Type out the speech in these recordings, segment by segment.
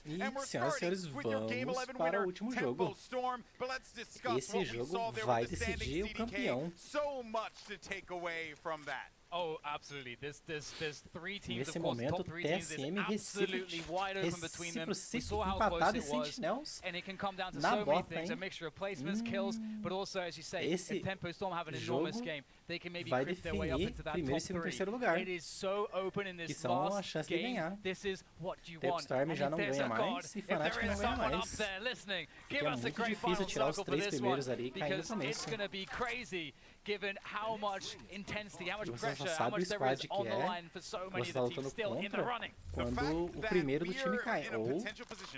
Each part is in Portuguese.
E, senhoras e senhores, vamos para o último jogo. Esse jogo vai decidir o campeão. Oh, absolutely. There's three teams, Nesse of course, momento, top three teams is TSM absolutely wide open between them. We saw how empatado close e it was, Sentinels and it can come down to na so many bota, things, a mixture of placements, kills, but also, as you say, if Tempo Storm have an enormous game, they can maybe creep their way up into that top three. It is so open in this last game. This is what you want. Storm já não ganha mais e Fnatic não ganha mais. Give é us a muito great difícil final tirar os circle for 3 this primeiros one, ali e cair no because it's começo. going to be crazy, given how much intensity, how much Você pressure, só how sabe o much there is squad on que the é line for so many você of tá the teams lutando still in the contra running. quando o primeiro do time cai, ou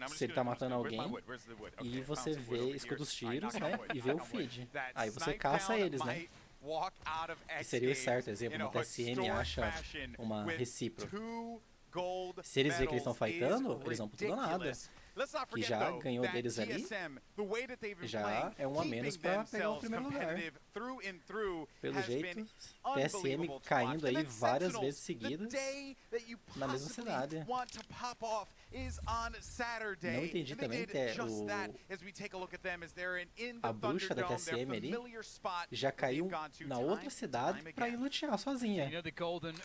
se ele tá matando alguém e você vê, escuta os tiros, né, e vê o feed. Aí você caça eles, né? Que seria o certo, exemplo, no TSM acha uma recíproca. Se eles verem que eles estão fightando, eles vão por tudo ou nada. Que já ganhou deles ali, já é um a menos para pegar o primeiro lugar. Pelo jeito, TSM caindo aí várias vezes seguidas na mesma cidade. Não entendi também que a bruxa da TSM ali já caiu na outra cidade para ir lutear sozinha.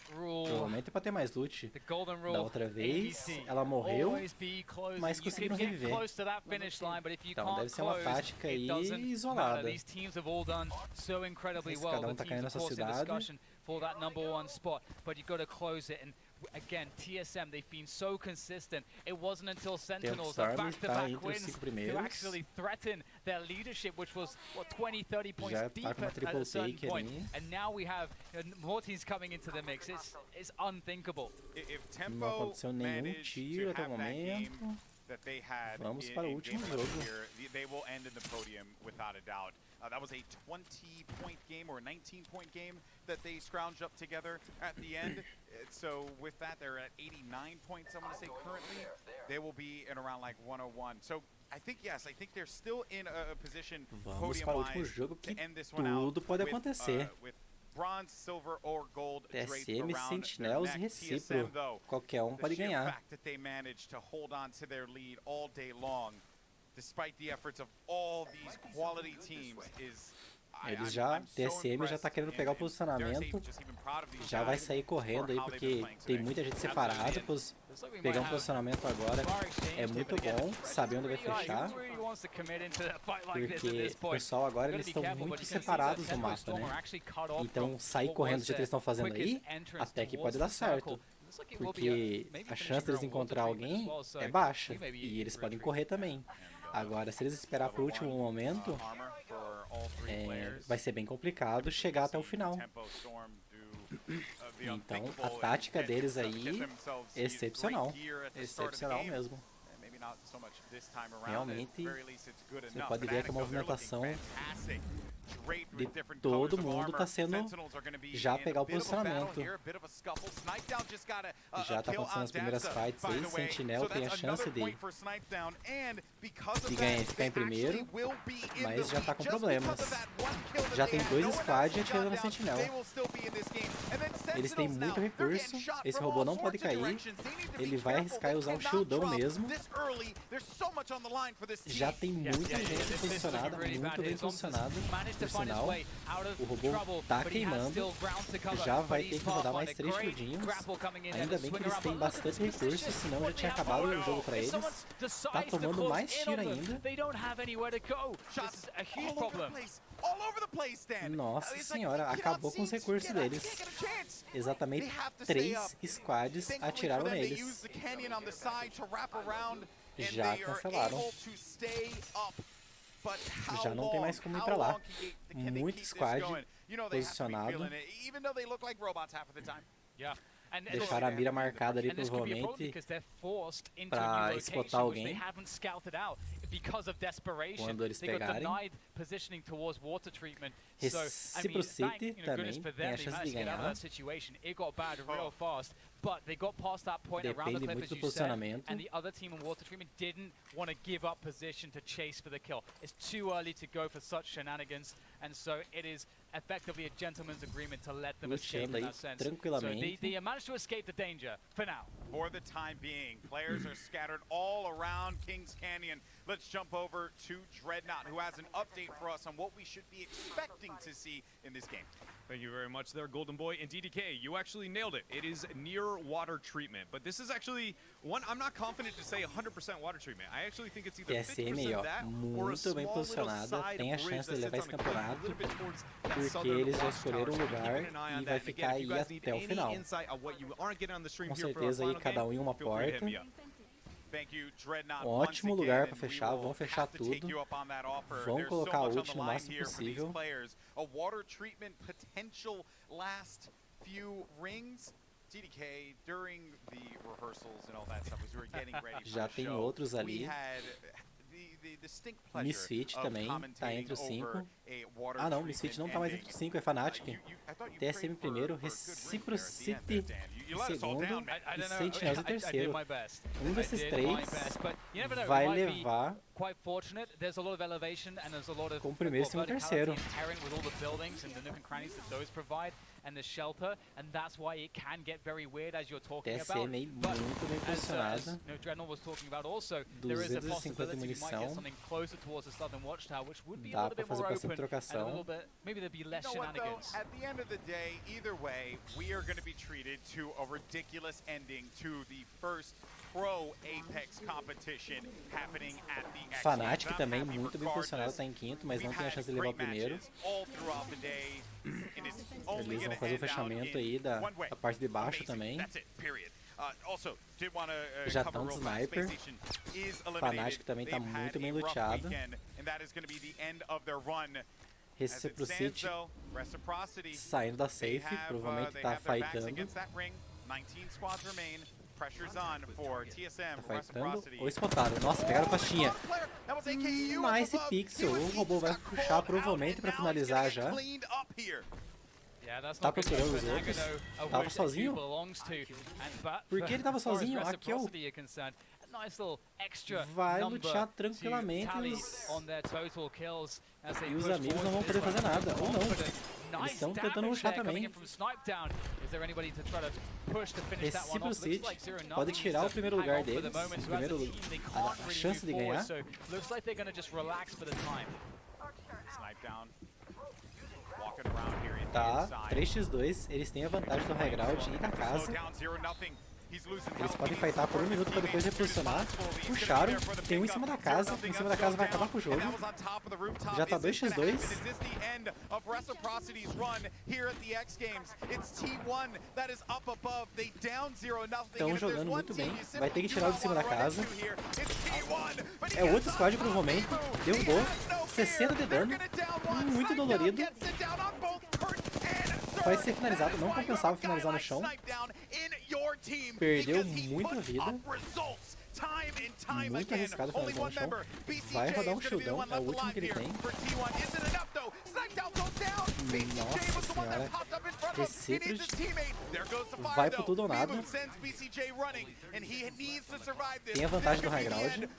Provavelmente para ter mais loot. Da outra vez, ela morreu, mas conseguiu reviver. Então deve ser uma tática aí isolada. Mas cada um tá caindo nessa cidade. Again, TSM, they've been so consistent. It wasn't until Sentinels that back-to-back wins to actually threaten their leadership, which was, what, 20, 30 points deep at a certain point. And now we have more teams coming into the mix. It's unthinkable. Não aconteceu nenhum tiro até o momento. Vamos para o último jogo. They will end in the podium without a doubt. That was a 20-point game or a 19-point game that they scrounged up together at the end. So with that, they're at 89 points, I'm going to say currently. They will be in around like 101. So I think, yes, I think they're still in a position podium-wise to end this one out with bronze, silver, or gold draped TSM, around Sentinels e recíproco. Qualquer um pode ganhar. The fact that they managed to hold on to their lead all day long, despite the efforts of all these quality teams, is eles já, TSM já tá querendo pegar o posicionamento, já vai sair correndo aí porque tem muita gente separada, pegar um posicionamento agora é muito bom, saber onde vai fechar, porque o pessoal agora eles estão muito separados no mapa, né? Então sair correndo do jeito que eles estão fazendo aí, até que pode dar certo. Porque a chance deles encontrar alguém é baixa, e eles podem correr também. Agora, se eles esperar pro último momento, vai ser bem complicado chegar até o final. Então, a tática deles aí é excepcional. Excepcional mesmo. Realmente, você pode ver que a movimentação de todo mundo está sendo já pegar o posicionamento. Já está acontecendo as primeiras fights aí, Sentinel tem a chance de ganhar, ficar em primeiro, mas já está com problemas. Já tem 2 squads atirando no Sentinel. Eles têm muito recurso, esse robô não pode cair, ele vai arriscar e usar o shieldão mesmo. Já tem muita gente posicionada, muito bem posicionada. Por sinal, o robô tá queimando, já vai ter que rodar mais 3 shieldinhos. Ainda bem que eles têm bastante recurso, senão já tinha acabado o jogo pra eles. Tá tomando mais tiro ainda. Nossa senhora, acabou com os recursos deles. Exatamente 3 squads atiraram neles. Já cancelaram. Já não tem mais como ir pra lá. Muito squad posicionado. Deixaram a mira marcada ali provavelmente pra spotar alguém quando eles pegarem. Reciprocity também tem a chance de ganhar. Depende muito do posicionamento. and so it is effectively a gentleman's agreement to let them escape Luciano in aí, that sense. tranquilamente. So they managed to escape the danger for now. For the time being, players are scattered all around Kings Canyon. Let's jump over to Dreadnought, who has an update for us on what we should be expecting to see in this game. Thank you very much there, Golden Boy. And DDK, you actually nailed it. It is near water treatment. But this is actually one, I'm not confident to say 100% water treatment. I actually think it's either 50% that or a small little side bridge that sits on the cliff a little bit towards that southern watchtower. So keep an eye on that. And again, if you guys need any insight on what you aren't getting on the stream here for our final game, feel free to hit me up. Ótimo lugar para fechar, vão fechar tudo. Vão colocar a ult no máximo possível. Já tem outros ali. Misfit também tá entre os 5. Ah não, Misfit não tá mais entre os 5, é Fnatic. TSM primeiro, Reciprocity em segundo e Sentinels em terceiro. Um desses três vai levar com o primeiro e segundo terceiro. And the shelter, and that's why it can get very weird as you're talking about. But as Dreadnought was talking about also, there is a possibility we might get something closer towards the southern watchtower, which would be a little bit more open and a little bit, maybe there'd be less shenanigans. At the end of the day, either way, we are going to be treated to a ridiculous ending to the first Pro Apex competition happening at the X Games. Fnatic também muito bem posicionado, está em quinto, mas não tem a chance de levar o primeiro. Eles vão fazer o fechamento aí da parte de baixo também. Já estão de sniper. Fnatic também está muito bem luteado. Reciprocity saindo da safe, provavelmente está fightando. Tá fightando ou spotaram. Nossa, pegaram pastinha. Nice pixel. O robô vai puxar provavelmente para finalizar já. Tá procurando os outros. Tava sozinho? Por que ele tava sozinho? Aqui é o... Vai lutear tranquilamente e os amigos não vão poder fazer nada. Ou não. Eles estão tentando lutear também. Reciprocity pode tirar o primeiro lugar deles. A chance de ganhar. Tá, 3x2, eles têm a vantagem do high ground e da casa. Eles podem fightar por 1 minuto para depois reposicionar. Puxaram, tem um em cima da casa vai acabar com o jogo. Já tá 2x2. Estão jogando muito bem. Vai ter que tirar o de cima da casa. É outro squad provavelmente. Derrubou. 60 de dano. Muito dolorido. Vai ser finalizado. Não compensava finalizar no chão. Perdeu muita vida. Muito arriscado finalizar no chão. Vai rodar um shieldão. É o último que ele tem. Nossa senhora. Reciprocity vai pro tudo ou nada. Tem a vantagem do high ground.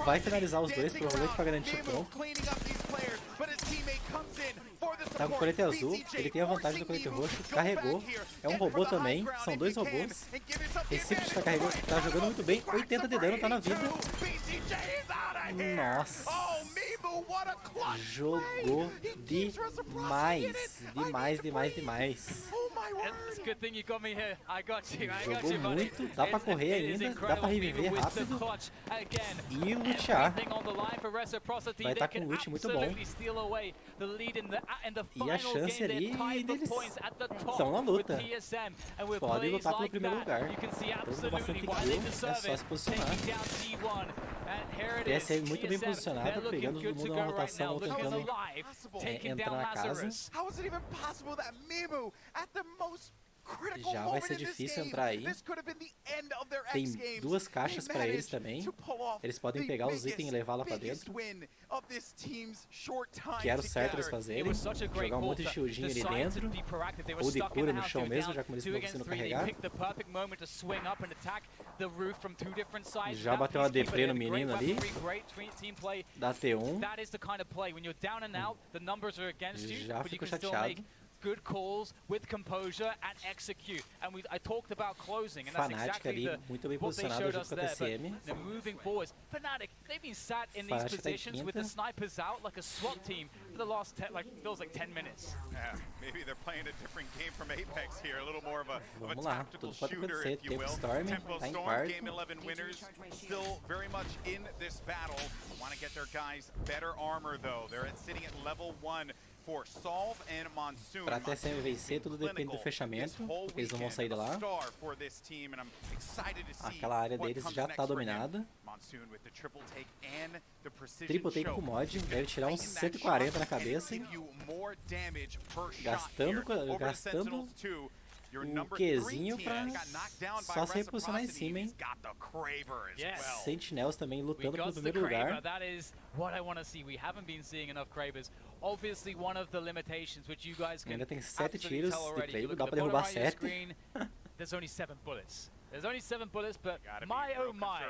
Vai finalizar os dois, provavelmente pra garantir ponto. Tá com o colete azul, ele tem a vantagem do colete roxo, carregou. É um robô também, são dois robôs. Reciprocity tá carregando, tá jogando muito bem. 80 de dano, tá na vida. Nossa. Jogou demais. Jogou muito, dá pra correr ainda, dá pra reviver rápido e lutear. Vai estar com um loot muito bom. E a chance ali deles estão na luta. Podem lutar pelo primeiro lugar. Tendo bastante kill, é só se posicionar. TSM muito bem posicionado, pegando todo mundo na rotação ou tentando entrar na casa. já vai ser difícil entrar aí. Tem 2 caixas pra eles também. Eles podem pegar os itens e levar lá pra dentro. Que era o certo eles fazerem. Jogar um monte de shieldinho ali dentro. Ou de cura no chão mesmo, já como eles estão conseguindo carregar. Já bateu a deprê no menino ali. Dá T1. Já ficou chateado. Good calls with composure and execute. And I talked about closing, and that's Fnatic exactly ali, muito bem posicionado junto com a TCM. But moving forwards, Fnatic, they've been sat in these positions with the snipers out like a SWAT team for the last feels like 10 minutes. Yeah, maybe they're playing a different game from Apex here, a little more of a tactical tudo pode shooter, acontecer. if you will. Tempo tá em Storm, quarto. Game 11 winners, still very much in this battle. Want to get their guys better armor though. They're sitting at level 1. Para até sempre vencer, tudo depende do fechamento, porque eles não vão sair de lá. Aquela área deles já está dominada. Triple take com mod, deve tirar uns 140 na cabeça. Gastando o Qzinho pra só se reposicionar em cima, hein? Sentinels também lutando pelo primeiro lugar. Ainda tem 7 tiros de Kraber, dá pra derrubar 7. There's only 7 bullets. There's only 7 bullets, but my oh my,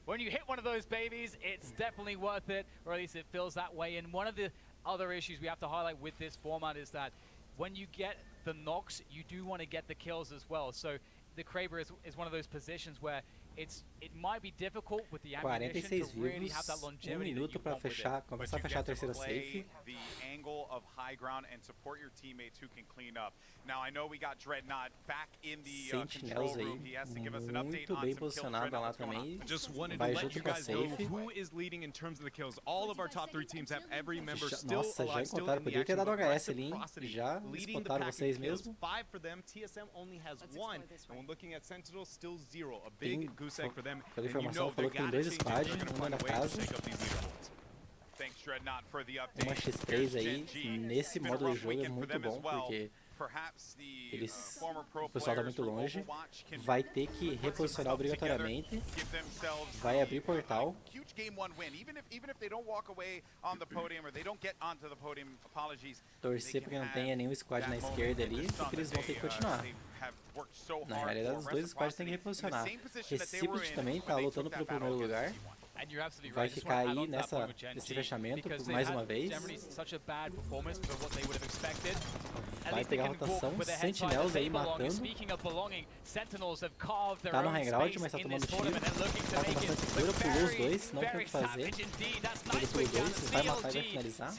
when you hit one of those babies, it's definitely worth it, or at least it feels that way. And one of the other issues we have to highlight with this format is that when you get the knocks, you do want to get the kills as well. So the Kraber is one of those positions where it might be difficult with the ammunition to really have that longevity that you want with it. Começar a fechar a terceira safe. The angle of high ground and support your teammates who can clean up. Now I know we got Dreadnought back in the control room. He has to give us an update on some kills. Lá também. Just wanted to let you guys know who is leading in terms of the kills. All of our top 3 teams have every member still alive, still in the action. Já spotaram vocês mesmo. 5 for them. TSM only has 1. And when looking at Sentinel, still 0. A big goose egg for them. Pela informação, falou que tem 2 squads, uma na casa. Uma X3 aí, nesse modo de jogo é muito bom, porque o pessoal tá muito longe, vai ter que reposicionar obrigatoriamente, vai abrir portal. Torcer porque não tenha nenhum squad na esquerda ali, porque eles vão ter que continuar. Na realidade, os 2 squads têm que reposicionar. Reciproc também tá lutando pelo primeiro lugar. Vai ficar aí nesse fechamento mais uma vez. Vai pegar a rotação. Sentinels aí matando. Tá no high ground, mas tá tomando tiro. Tá com bastante cura, pulou os 2, não tem o que fazer. Ele pulou 2, vai matar e vai finalizar.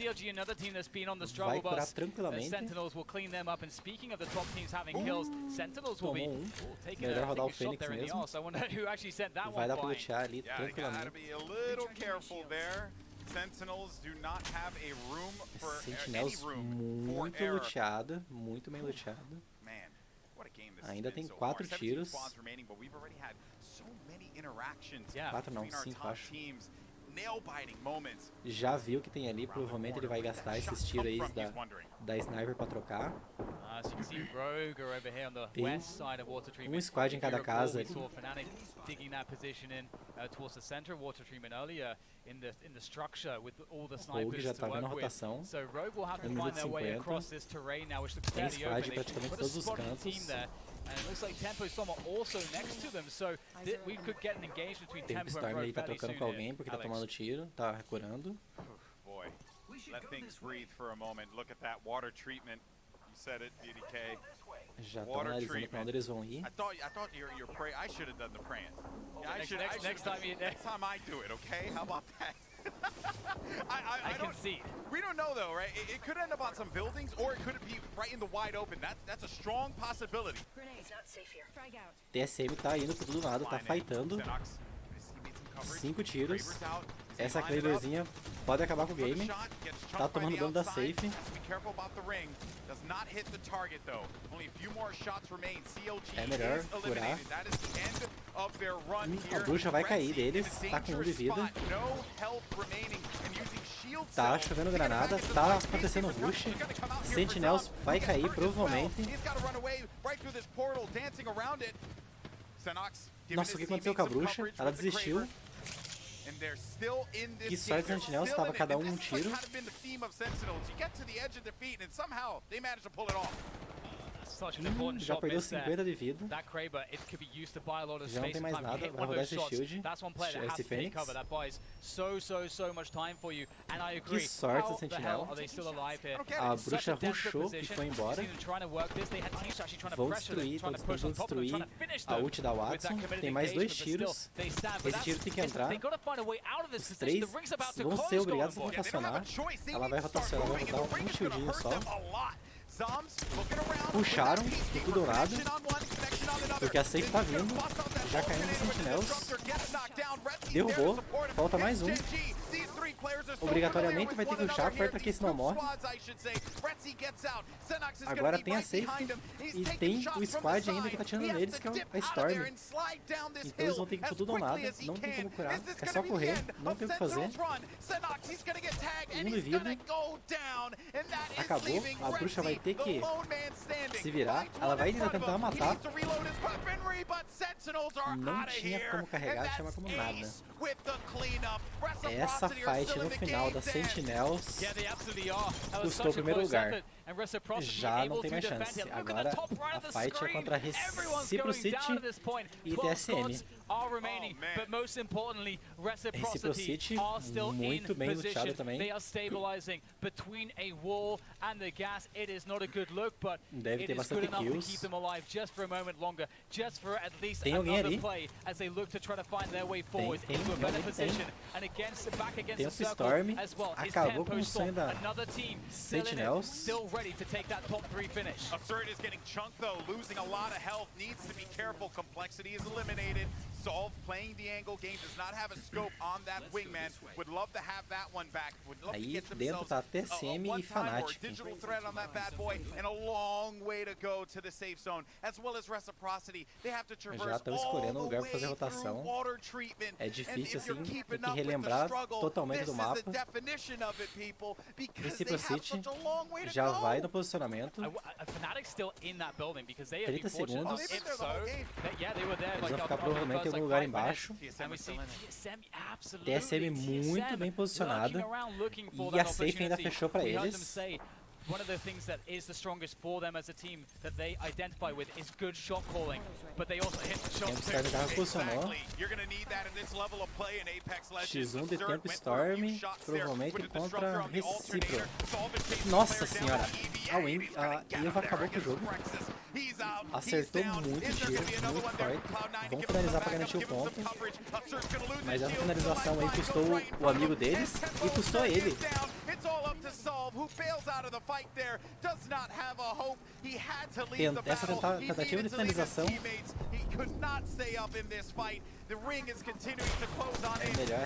Vai curar tranquilamente. Tomou 1. Melhor rodar o Fênix mesmo. Vai dar pra lutear ali tranquilamente. Sentinels muito luteado, muito bem luteado. Ainda tem 4 tiros. 4 não, 5 acho. Já viu que tem ali, provavelmente ele vai gastar esses tiros aí da sniper pra trocar. Tem um squad em cada casa ali. Rogue já tá vendo a rotação. 1 minuto e 50. Tem squad em praticamente todos os cantos. Tempo Storm aí tá trocando com alguém porque tá tomando tiro, tá recurando. Já estão analisando pra onde eles vão ir. I can see. We don't know though, right? It could end up on some buildings, or it could be right in the wide open. That's a strong possibility. TSM tá indo por todo lado, tá fightando. 5 tiros. Essa Kraberzinha pode acabar com o game. Tá tomando dano da safe. É melhor curar. A bruxa vai cair deles. Tá com 1 de vida. Tá chovendo granada, tá acontecendo rush. Sentinels vai cair, provavelmente. Nossa, o que aconteceu com a bruxa? Ela desistiu. Que sorte dos Sentinels, estava cada um tiro. Já perdeu 50 de vida. Já não tem mais nada, vai rodar esse shield, esse Fênix. Que sorte do Sentinel. A bruxa rushou e foi embora. Vão destruir, vão destruir a ult da Watson. Tem mais 2 tiros. Esse tiro tem que entrar. Os 3 vão ser obrigados a rotacionar. Ela vai rotacionar, vai rodar um shieldinho só. Puxaram do tudo lado, porque a safe tá vindo, já caindo nos Sentinels, derrubou, falta mais um, obrigatoriamente vai ter que puxar, aperta aqui senão morre. Agora tem a safe e tem o squad ainda que tá tirando neles, que é a Storm. Então eles vão ter que ir por tudo ou nada, não tem como curar, é só correr, não tem o que fazer. 1 de vida, acabou, a bruxa vai ter que se virar, ela vai ainda tentar matar. Não tinha como carregar, chama como nada. Essa fight no final da Sentinels custou o primeiro lugar. Já não tem mais chance. Agora a fight é contra Reciprocity e TSM. Reciprocity muito bem luteado também. Deve ter bastante kills. Tem alguém ali? Tem o Storm. Acabou com o sonho da Sentinels. Absurd is getting chunked though, losing a lot of health, needs to be careful, complexity is eliminated. Solve playing the angle game, does not have a scope on that wingman, would love to have that one back, would love to get themselves a one-time or a digital threat on that bad boy, and a long way to go to the safe zone, as well as reciprocity. They have to traverse all the way through water treatment. É difícil assim, tem que relembrar totalmente do mapa. Reciprocity já vai no posicionamento. 30 segundos. Eles vão ficar provavelmente em algum lugar embaixo. TSM muito bem posicionada. E a safe ainda fechou para eles. One of the things that is the strongest for them as a team that they identify with is good shot calling, but they also hit the shot. You're going to need that in this level of play in Apex Legends. X1 de tempo Storm, provavelmente contra Recipro. Nossa senhora, a Eva acabou com o jogo. Acertou muito tiro, muito forte. Vão finalizar para garantir o ponto. Mas essa finalização aí custou o amigo deles e custou ele. Essa tentativa de finalização é melhor.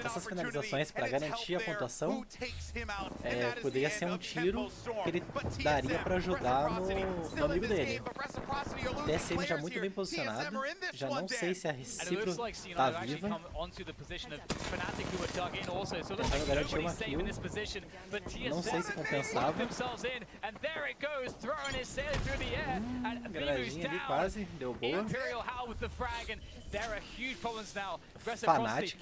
Essas finalizações para garantir a pontuação poderia ser um tiro que ele daria para ajudar no amigo dele. TSM já muito bem posicionado. Já não sei se a Recipro está viva. Tentando garantir uma kill. Não sei se compensava. Granadinha ali quase, deu boa. Fnatic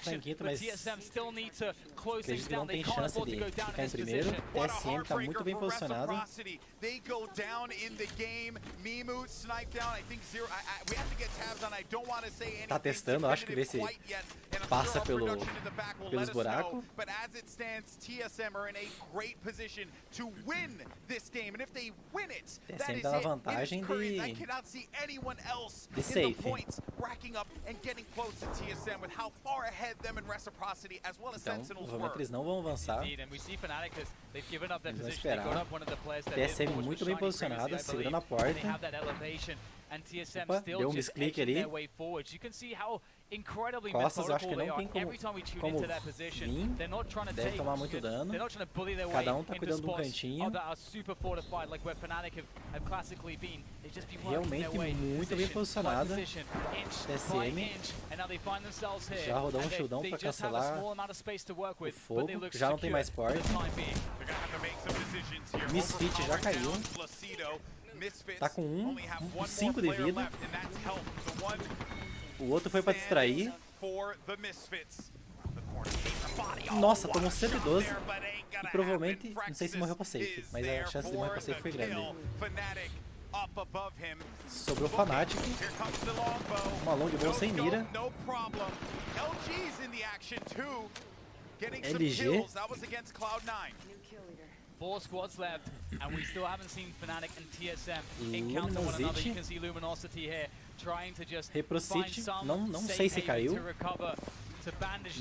tá em quinto, mas acredito que não tem chance de ficar em primeiro. TSM tá muito bem posicionado. Tá testando, acho que ver se passa pelos buracos. TSM tá na vantagem de safe. Então, provavelmente eles não vão avançar. Eles vão esperar. TSM muito bem posicionada, segurando a porta. Opa, deu um misclick ali. Costas, eu acho que não tem como vir. Deve tomar muito dano. Cada um tá cuidando de um cantinho. Realmente muito bem posicionada. TSM. Já rodou um shieldão pra cancelar o fogo. Já não tem mais porte. Misfit já caiu. Tá com 5 de vida. O outro foi pra distrair. Nossa, tomou 112. E provavelmente, não sei se morreu pra safe, mas a chance de morrer pra safe foi grande. Sobrou Fnatic. Uma long ball sem mira. LG. 4 squads left, and we still haven't seen Fnatic and TSM encounter one another. You can see Luminosity here trying to just find some não sei se caiu.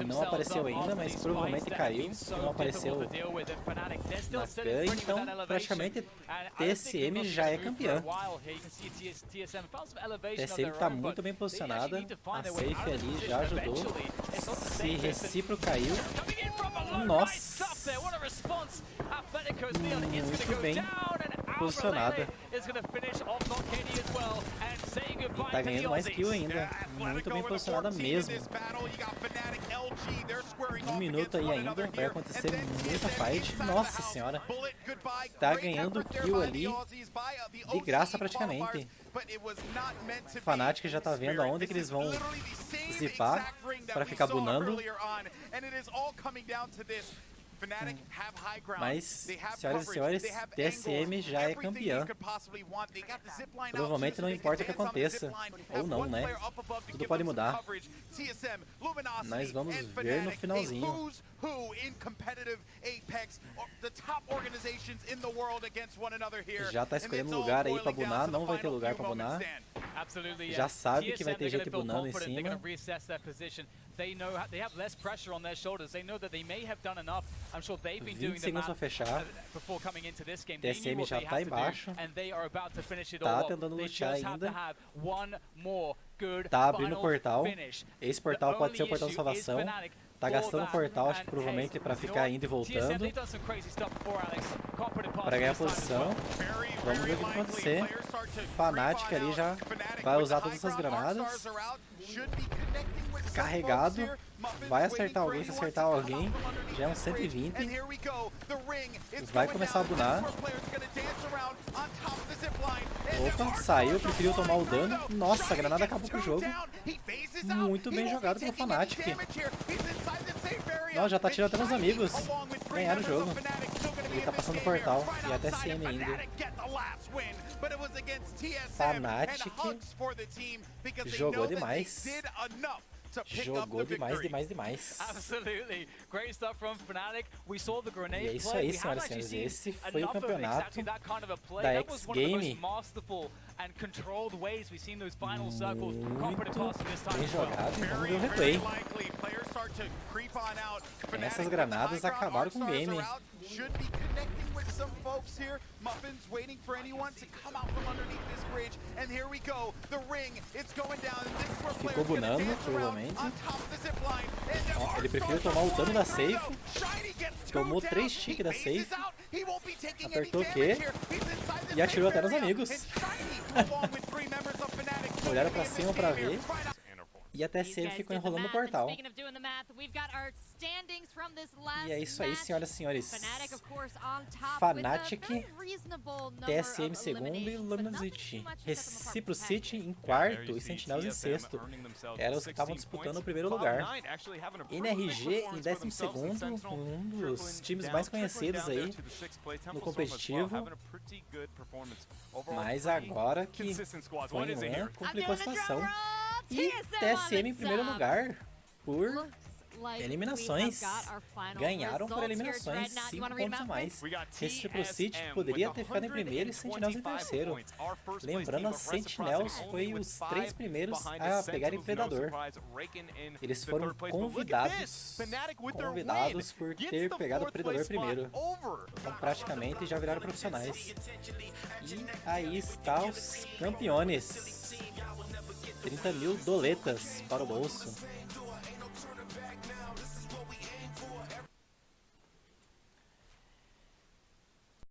Não apareceu ainda, mas provavelmente caiu. Não apareceu na gank, então praticamente TSM já é campeã. TSM está muito bem posicionada. A safe ali já ajudou. Se recíproco caiu. Nossa! Muito bem posicionada. E tá ganhando mais kill ainda. Muito bem posicionada mesmo. 1 minuto aí ainda. Vai acontecer muita fight. Nossa senhora. Tá ganhando kill ali de graça praticamente. Fnatic já tá vendo aonde que eles vão zipar para ficar bunando. Mas, senhoras e senhores, TSM já é campeã. Provavelmente não importa o que aconteça. Ou não, né? Tudo pode mudar. Nós vamos ver no finalzinho. Já tá escolhendo lugar aí pra bunar. Não vai ter lugar pra bunar. Já sabe que vai ter gente bunando em cima. They have less pressure on their shoulders. They know that they may have done enough. I'm sure they've been doing the math before coming into this game. TSM já tá embaixo. Tá tentando lutar ainda. Tá abrindo o portal. Esse portal pode ser o portal de salvação. Tá gastando o portal, acho que provavelmente pra ficar indo e voltando. Pra ganhar posição. Vamos ver o que vai acontecer. Fnatic ali já vai usar todas essas granadas. Carregado. Vai acertar alguém, se acertar alguém. Já é um 120. Vai começar a bunar. Opa, saiu, preferiu tomar o dano. Nossa, a granada acabou com o jogo. Muito bem jogado pelo Fnatic. Não, já tá tirando até nos amigos. Ganharam o jogo. Ele tá passando o portal. E até CM ainda. Fnatic jogou demais. Jogou demais. E é isso aí, senhoras e senhores. Esse foi o campeonato da X Game. Muito bem jogado. Vamos ver o replay. Essas granadas acabaram com o game. Ficou bunando, provavelmente. Ó, ele preferiu tomar o dano da safe. Tomou 3 ticks da safe. Apertou o Q. E atirou até nos amigos. Olharam pra cima pra ver. E a TSM ficou enrolando o portal. E é isso aí, senhoras e senhores. Fnatic, TSM segundo e Luminosity. Reciprocity em quarto e Sentinels em sexto. Eram os que estavam disputando o primeiro lugar. NRG em 12º, um dos times mais conhecidos aí no competitivo. Mas agora que foi no complicou a situação. E TSM em primeiro lugar por Eliminações. Ganharam por eliminações, 5 pontos a mais. Esse Triple City poderia ter ficado em primeiro e Sentinels em terceiro. Lembrando, as Sentinels foi os 3 primeiros a pegarem Predador. Eles foram convidados por ter pegado o Predador primeiro. Então praticamente já viraram profissionais. E aí está os campeões. 30 mil doletas para o bolso.